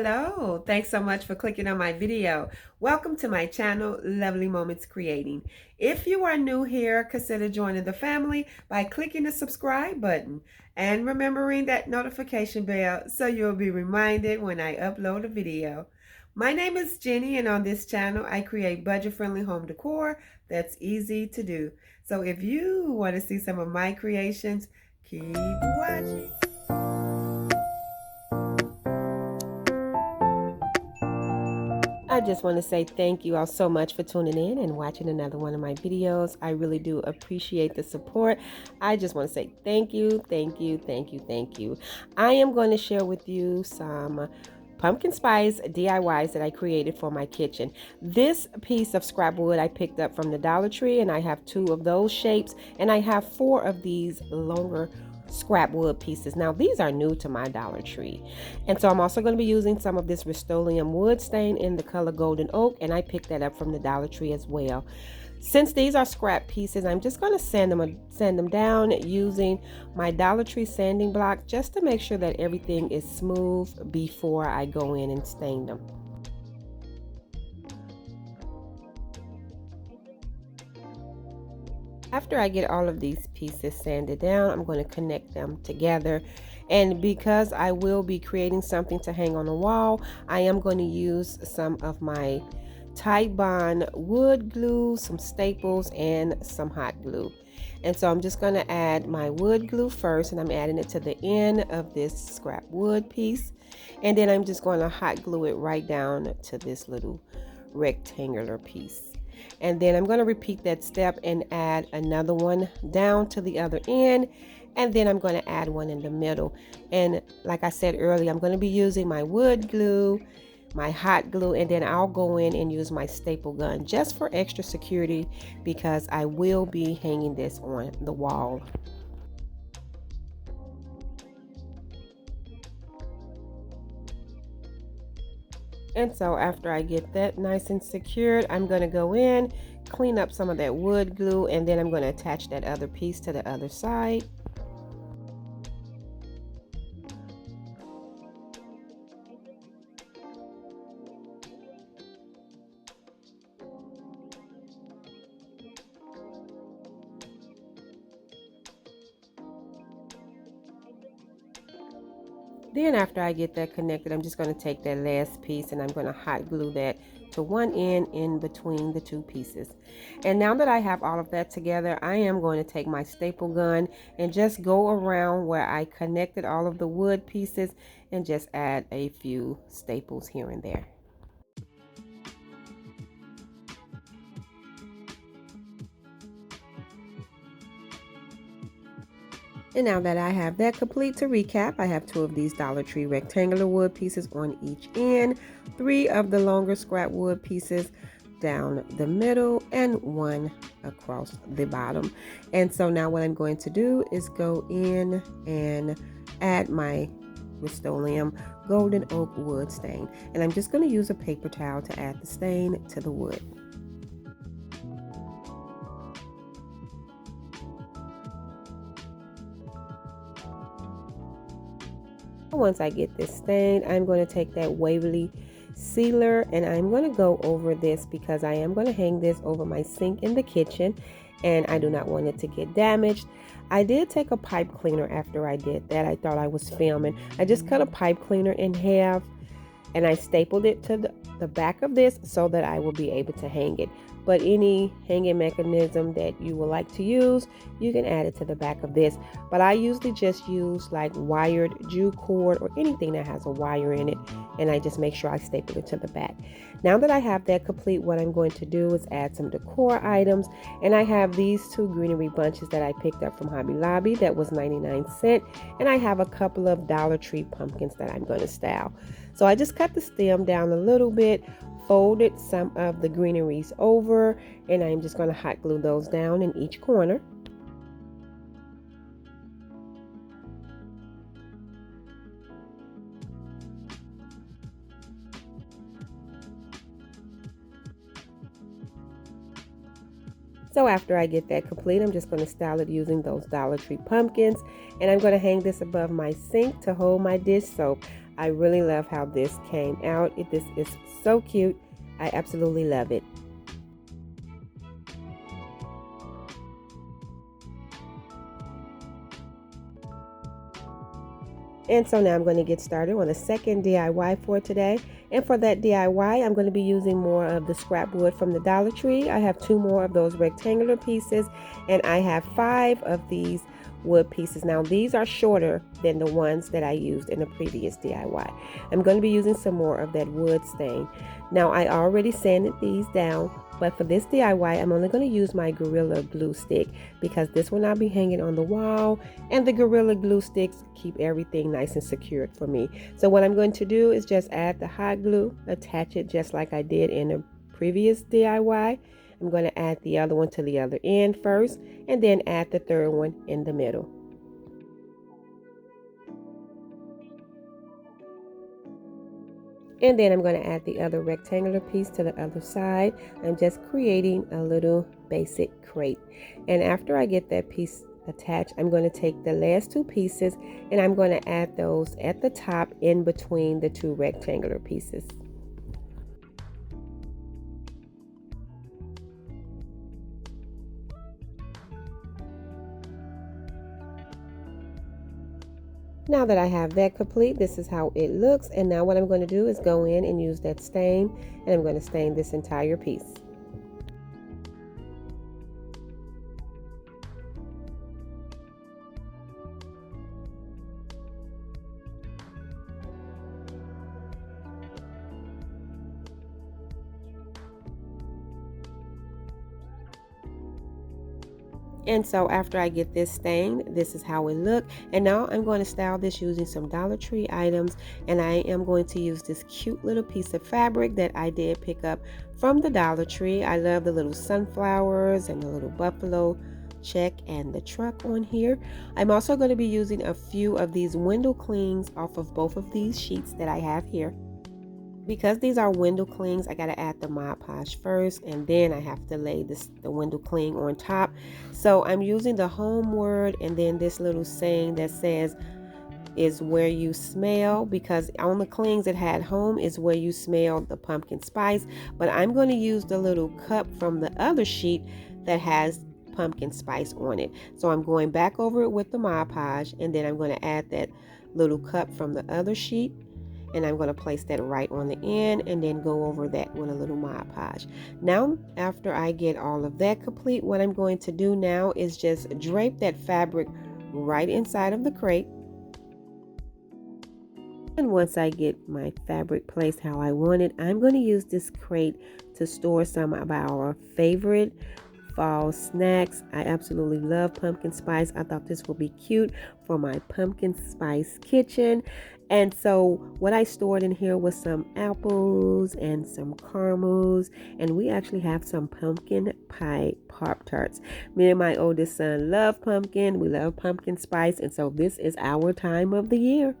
Hello, thanks so much for clicking on my video. Welcome to my channel, Lovely Moments Creating. If you are new here, consider joining the family by clicking the subscribe button and remembering that notification bell so you'll be reminded when I upload a video. My name is Jenny, and on this channel I create budget-friendly home decor that's easy to do. So if you want to see some of my creations, keep watching. I just want to say thank you all so much for tuning in and watching another one of my videos. I really do appreciate the support. I just want to say thank you, thank you, thank you, thank you. I am going to share with you some pumpkin spice DIYs that I created for my kitchen. This piece of scrap wood I picked up from the Dollar Tree, and I have 2 of those shapes, and I have 4 of these longer scrap wood pieces. Now these are new to my Dollar Tree, and so I'm also going to be using some of this Rust-Oleum wood stain in the color golden oak, and I picked that up from the Dollar Tree as well. Since these are scrap pieces, I'm just going to sand them down using my Dollar Tree sanding block just to make sure that everything is smooth before I go in and stain them. After I get all of these pieces sanded down, I'm going to connect them together. And because I will be creating something to hang on the wall, I am going to use some of my Titebond wood glue, some staples, and some hot glue. And so I'm just going to add my wood glue first, and I'm adding it to the end of this scrap wood piece. And then I'm just going to hot glue it right down to this little rectangular piece. And then I'm going to repeat that step and add another one down to the other end, and then I'm going to add one in the middle. And like I said earlier, I'm going to be using my wood glue, my hot glue, and then I'll go in and use my staple gun just for extra security because I will be hanging this on the wall. And so after I get that nice and secured, I'm going to go in, clean up some of that wood glue, and then I'm going to attach that other piece to the other side. Then after I get that connected, I'm just going to take that last piece and I'm going to hot glue that to one end in between the 2 pieces. And now that I have all of that together, I am going to take my staple gun and just go around where I connected all of the wood pieces and just add a few staples here and there. And now that I have that complete, to recap, I have 2 of these Dollar Tree rectangular wood pieces on each end, 3 of the longer scrap wood pieces down the middle, and 1 across the bottom. And so now what I'm going to do is go in and add my Rust-Oleum golden oak wood stain. And I'm just going to use a paper towel to add the stain to the wood. Once I get this stained, I'm going to take that Waverly sealer and I'm going to go over this because I am going to hang this over my sink in the kitchen, and I do not want it to get damaged. I did take a pipe cleaner after I did that. I thought I was filming. I just cut a pipe cleaner in half and I stapled it to the back of this so that I will be able to hang it. But any hanging mechanism that you would like to use, you can add it to the back of this. But I usually just use like wired Jew cord or anything that has a wire in it, and I just make sure I staple it to the back. Now that I have that complete, what I'm going to do is add some decor items, and I have these 2 greenery bunches that I picked up from Hobby Lobby that was 99¢, and I have a couple of Dollar Tree pumpkins that I'm going to style. So I just cut the stem down a little bit, folded some of the greeneries over, and I'm just going to hot glue those down in each corner. So after I get that complete, I'm just going to style it using those Dollar Tree pumpkins, and I'm going to hang this above my sink to hold my dish soap. I really love how this came out. This is so cute. I absolutely love it. And so now I'm going to get started on the second DIY for today. And for that DIY, I'm going to be using more of the scrap wood from the Dollar Tree. I have 2 more of those rectangular pieces, and I have 5 of these wood pieces. Now these are shorter than the ones that I used in the previous DIY. I'm going to be using some more of that wood stain. Now I already sanded these down, but for this DIY I'm only going to use my Gorilla Glue stick because this will not be hanging on the wall, and the Gorilla Glue sticks keep everything nice and secured for me. So what I'm going to do is just add the hot glue, attach it just like I did in the previous DIY. I'm going to add the other one to the other end first, and then add the third one in the middle. And then I'm going to add the other rectangular piece to the other side. I'm just creating a little basic crate. And after I get that piece attached, I'm going to take the last 2 pieces and I'm going to add those at the top in between the 2 rectangular pieces. Now that I have that complete, this is how it looks. And now what I'm going to do is go in and use that stain, and I'm going to stain this entire piece. And so after I get this stained, this is how it look. And now I'm going to style this using some Dollar Tree items. And I am going to use this cute little piece of fabric that I did pick up from the Dollar Tree. I love the little sunflowers and the little buffalo check and the truck on here. I'm also going to be using a few of these window clings off of both of these sheets that I have here. Because these are window clings, I got to add the Mod Podge first, and then I have to lay the window cling on top. So I'm using the home word and then this little saying that says is where you smell, because on the clings it had home is where you smell the pumpkin spice, but I'm going to use the little cup from the other sheet that has pumpkin spice on it. So I'm going back over it with the Mod Podge, and then I'm going to add that little cup from the other sheet, and I'm going to place that right on the end and then go over that with a little Mod Podge. Now after I get all of that complete, what I'm going to do now is just drape that fabric right inside of the crate. And once I get my fabric placed how I want it, I'm going to use this crate to store some of our favorite fall snacks. I absolutely love pumpkin spice. I thought this would be cute for my pumpkin spice kitchen. And so what I stored in here was some apples and some caramels, and we actually have some pumpkin pie Pop-Tarts. Me and my oldest son love pumpkin. We love pumpkin spice, and so this is our time of the year.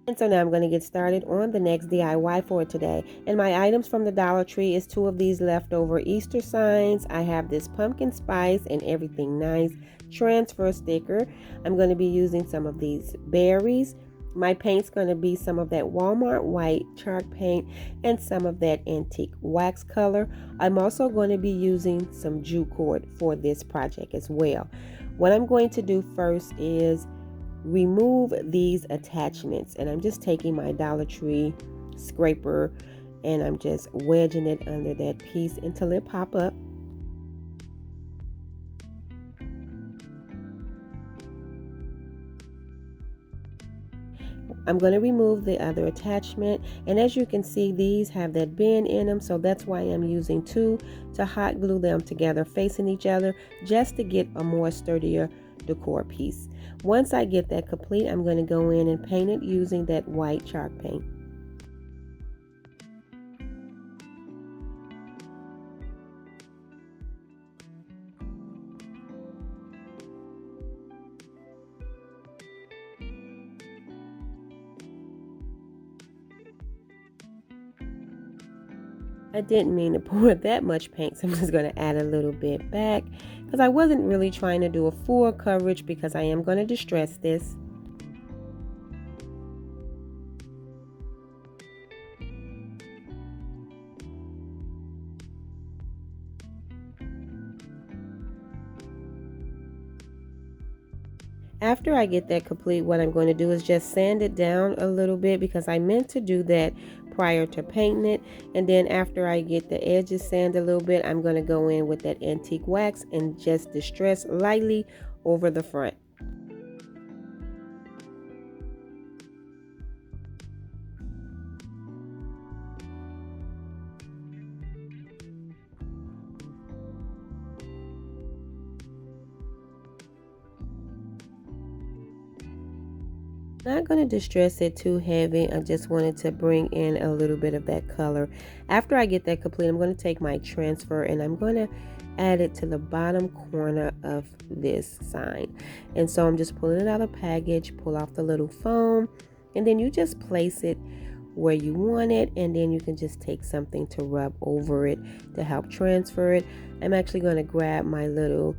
And so now I'm going to get started on the next DIY for today. And my items from the Dollar Tree is 2 of these leftover Easter signs. I have this pumpkin spice and everything nice transfer sticker. I'm going to be using some of these berries. My paint's going to be some of that Walmart white chalk paint and some of that antique wax color. I'm also going to be using some jute cord for this project as well. What I'm going to do first is remove these attachments, and I'm just taking my Dollar Tree scraper and I'm just wedging it under that piece until it pop up. I'm going to remove the other attachment, and as you can see, these have that bend in them, so that's why I'm using 2 to hot glue them together facing each other just to get a more sturdier decor piece. Once I get that complete, I'm going to go in and paint it using that white chalk paint. I didn't mean to pour that much paint, so I'm just going to add a little bit back because I wasn't really trying to do a full coverage because I am going to distress this. After I get that complete, what I'm going to do is just sand it down a little bit because I meant to do that prior to painting it. And then after I get the edges sanded a little bit, I'm going to go in with that antique wax and just distress lightly over the front. Not going to distress it too heavy. I just wanted to bring in a little bit of that color. After I get that complete, I'm going to take my transfer and I'm going to add it to the bottom corner of this sign. And so I'm just pulling it out of the package, pull off the little foam, and then you just place it where you want it, and then you can just take something to rub over it to help transfer it. I'm actually going to grab my little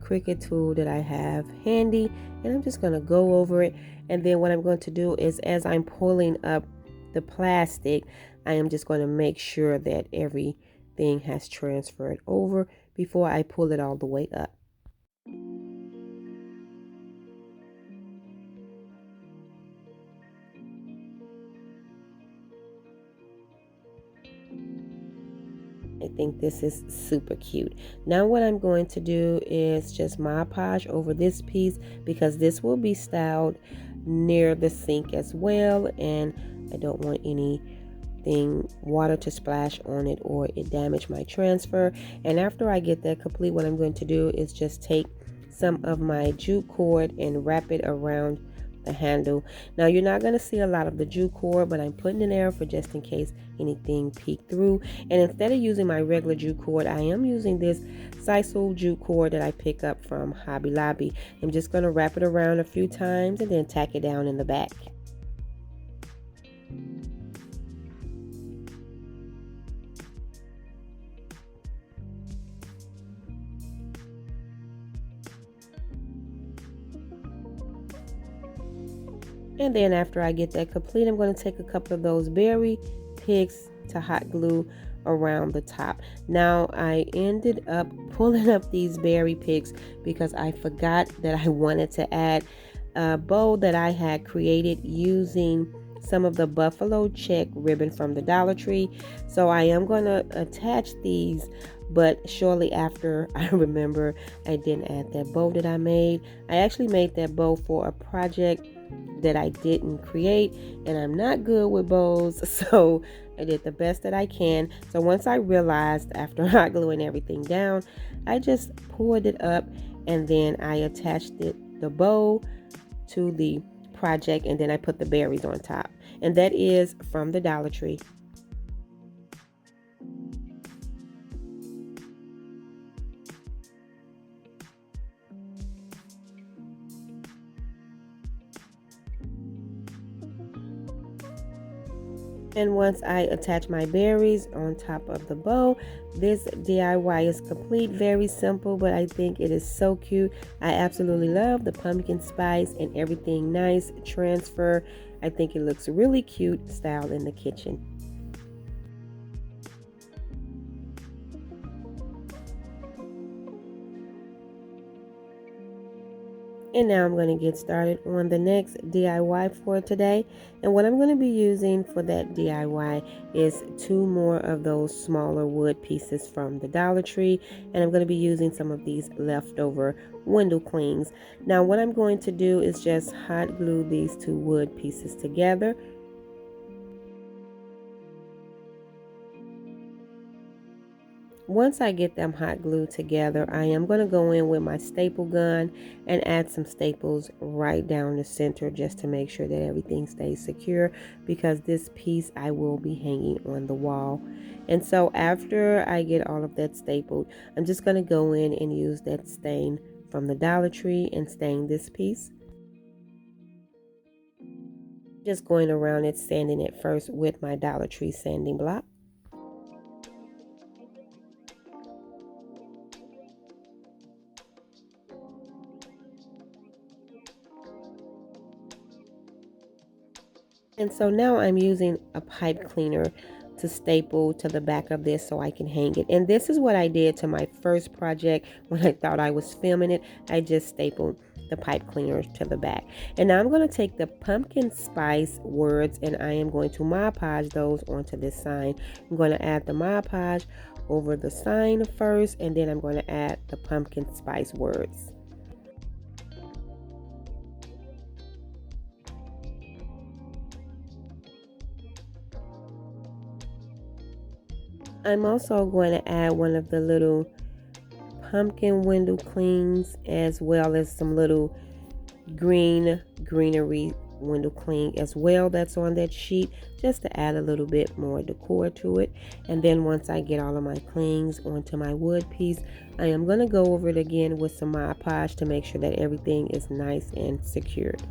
Cricut tool that I have handy, and I'm just going to go over it. And then what I'm going to do is, as I'm pulling up the plastic, I am just going to make sure that everything has transferred over before I pull it all the way up. I think this is super cute. Now what I'm going to do is just Mod Podge over this piece because this will be styled near the sink as well, and I don't want anything water to splash on it or it damage my transfer. And after I get that complete, what I'm going to do is just take some of my jute cord and wrap it around the handle. Now you're not going to see a lot of the jute cord, but I'm putting it there for just in case anything peek through. And instead of using my regular jute cord, I am using this sisal jute cord that I pick up from Hobby Lobby. I'm just going to wrap it around a few times and then tack it down in the back. And then after I get that complete, I'm going to take a couple of those berry picks to hot glue around the top. Now I ended up pulling up these berry picks because I forgot that I wanted to add a bow that I had created using some of the buffalo check ribbon from the Dollar Tree. So I am going to attach these, but shortly after I remember I didn't add that bow that I made. I actually made that bow for a project that I didn't create, and I'm not good with bows, so I did the best that I can. So once I realized after hot gluing everything down, I just poured it up and then I attached the bow to the project, and then I put the berries on top, and that is from the Dollar Tree. And once I attach my berries on top of the bow, this DIY is complete. Very simple, but I think it is so cute. I absolutely love the pumpkin spice and everything nice transfer. I think it looks really cute styled in the kitchen. And now I'm going to get started on the next DIY for today. And what I'm going to be using for that DIY is 2 more of those smaller wood pieces from the Dollar Tree. And I'm going to be using some of these leftover window clings. Now what I'm going to do is just hot glue these 2 wood pieces together. Once I get them hot glued together, I am going to go in with my staple gun and add some staples right down the center just to make sure that everything stays secure, because this piece I will be hanging on the wall. And so after I get all of that stapled, I'm just going to go in and use that stain from the Dollar Tree and stain this piece. Just going around it, sanding it first with my Dollar Tree sanding block. And so now I'm using a pipe cleaner to staple to the back of this so I can hang it. And this is what I did to my first project when I thought I was filming it. I just stapled the pipe cleaner to the back. And now I'm going to take the pumpkin spice words and I am going to Mod Podge those onto this sign. I'm going to add the Mod Podge over the sign first, and then I'm going to add the pumpkin spice words. I'm also going to add one of the little pumpkin window clings as well as some little greenery window cling as well that's on that sheet, just to add a little bit more decor to it. And then once I get all of my clings onto my wood piece, I am going to go over it again with some Mod Podge to make sure that everything is nice and secured.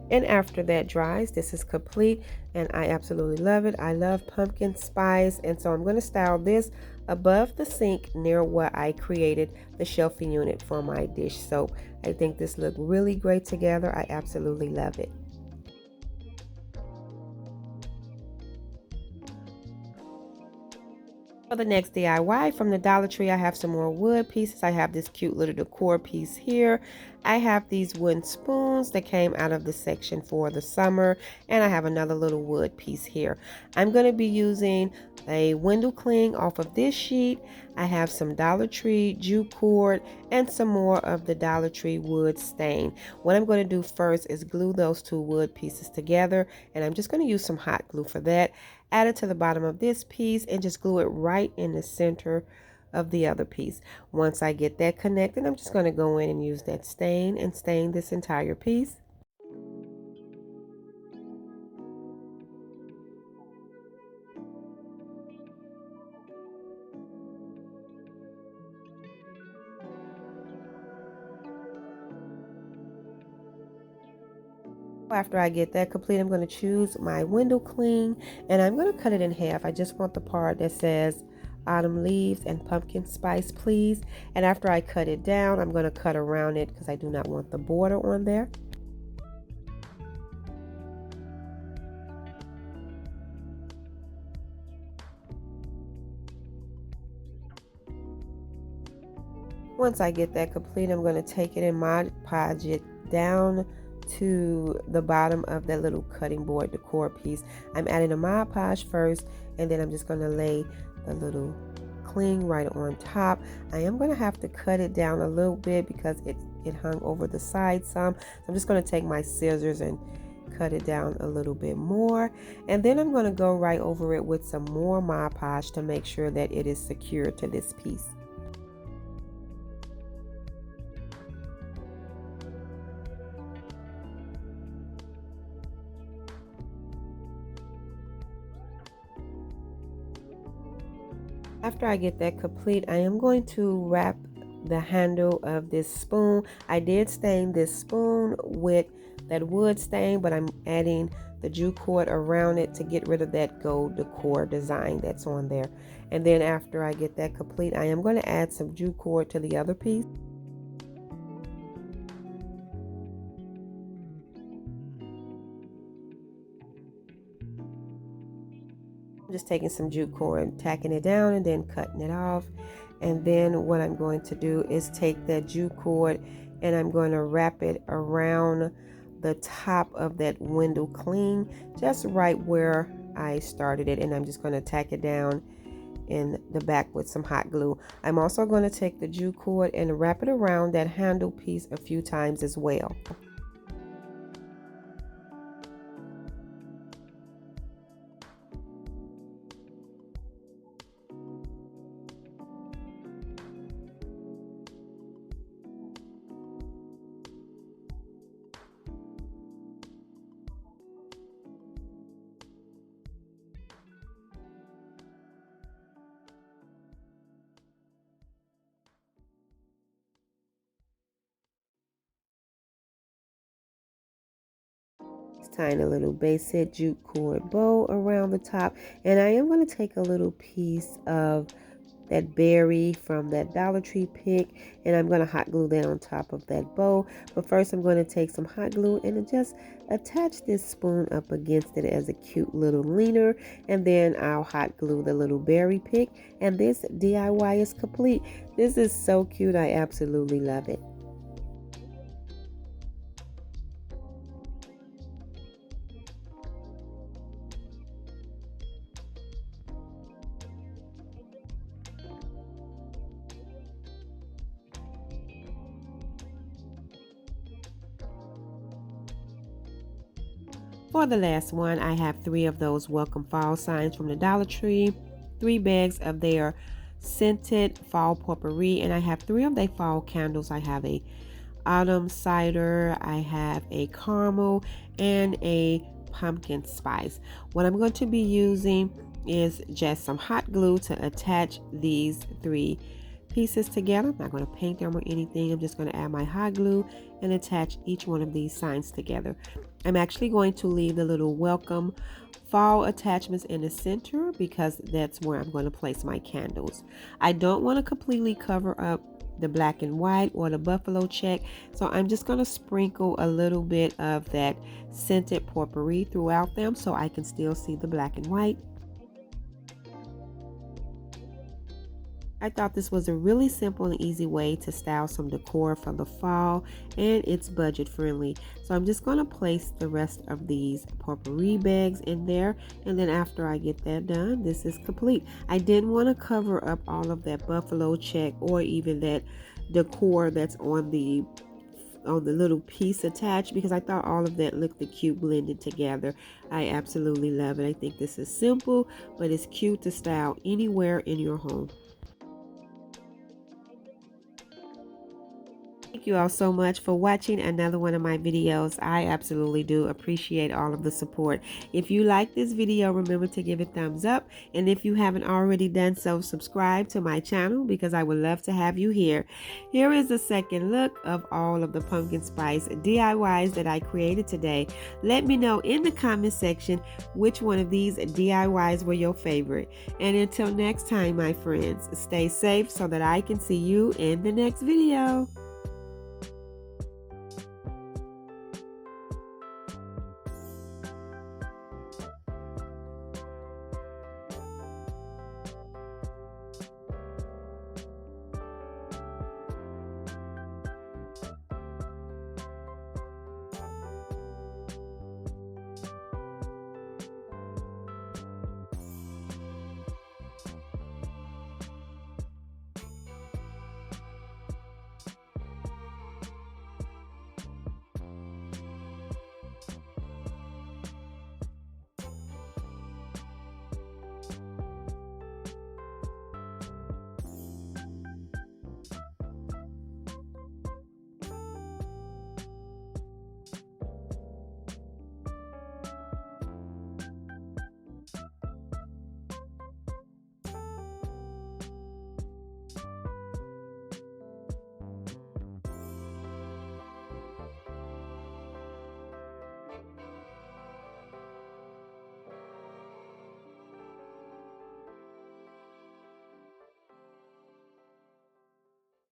And after that dries, this is complete and I absolutely love it. I love pumpkin spice, and so I'm going to style this above the sink near where I created the shelving unit for my dish soap. I think this looked really great together. I absolutely love it. For the next DIY from the Dollar Tree, I have some more wood pieces. I have this cute little decor piece here. I have these wooden spoons that came out of the section for the summer, and I have another little wood piece here. I'm going to be using a window cling off of this sheet. I have some Dollar Tree jute cord and some more of the Dollar Tree wood stain. What I'm going to do first is glue those two wood pieces together, and I'm just going to use some hot glue for that. Add it to the bottom of this piece and just glue it right in the center of the other piece. Once I get that connected, I'm just going to go in and use that stain and stain this entire piece. After I get that complete, I'm going to choose my window cling and I'm going to cut it in half. I just want the part that says autumn leaves and pumpkin spice, please. And after I cut it down, I'm going to cut around it because I do not want the border on there. Once I get that complete, I'm going to take it and Mod Podge it down to the bottom of that little cutting board decor piece. I'm adding a Mod Podge first, and then I'm just going to lay the little cling right on top. I am going to have to cut it down a little bit because it hung over the side some. So I'm just going to take my scissors and cut it down a little bit more, and then I'm going to go right over it with some more Mod Podge to make sure that it is secured to this piece. After I get that complete, I am going to wrap the handle of this spoon. I did stain this spoon with that wood stain, but I'm adding the jute cord around it to get rid of that gold decor design that's on there. And then after I get that complete, I am going to add some jute cord to the other piece. I'm just taking some jute cord and tacking it down and then cutting it off. And then what I'm going to do is take that jute cord and I'm going to wrap it around the top of that window cling, just right where I started it, and I'm just going to tack it down in the back with some hot glue. I'm also going to take the jute cord and wrap it around that handle piece a few times as well. tiny little basic jute cord bow around the top, and I am going to take a little piece of that berry from that Dollar Tree pick, and I'm going to hot glue that on top of that bow. But first I'm going to take some hot glue and just attach this spoon up against it as a cute little leaner, and then I'll hot glue the little berry pick, and this DIY is complete. This is so cute. I absolutely love it. For the last one, I have 3 of those welcome fall signs from the Dollar Tree, 3 bags of their scented fall potpourri, and I have 3 of their fall candles. I have a autumn cider, I have a caramel, and a pumpkin spice. What I'm going to be using is just some hot glue to attach these 3 pieces together. I'm not going to paint them or anything. I'm just going to add my hot glue and attach each one of these signs together. I'm actually going to leave the little welcome fall attachments in the center because that's where I'm going to place my candles. I don't want to completely cover up the black and white or the buffalo check, so I'm just going to sprinkle a little bit of that scented potpourri throughout them so I can still see the black and white. I thought this was a really simple and easy way to style some decor for the fall, and it's budget friendly. So I'm just going to place the rest of these potpourri bags in there, and then after I get that done, this is complete. I didn't want to cover up all of that buffalo check or even that decor that's on the little piece attached because I thought all of that looked cute blended together. I absolutely love it. I think this is simple, but it's cute to style anywhere in your home. Thank you all so much for watching another one of my videos. I absolutely do appreciate all of the support. If you like this video, remember to give it a thumbs up. And if you haven't already done so, subscribe to my channel because I would love to have you here. Here is a second look of all of the pumpkin spice DIYs that I created today. Let me know in the comment section which one of these DIYs were your favorite. And until next time, my friends, stay safe so that I can see you in the next video.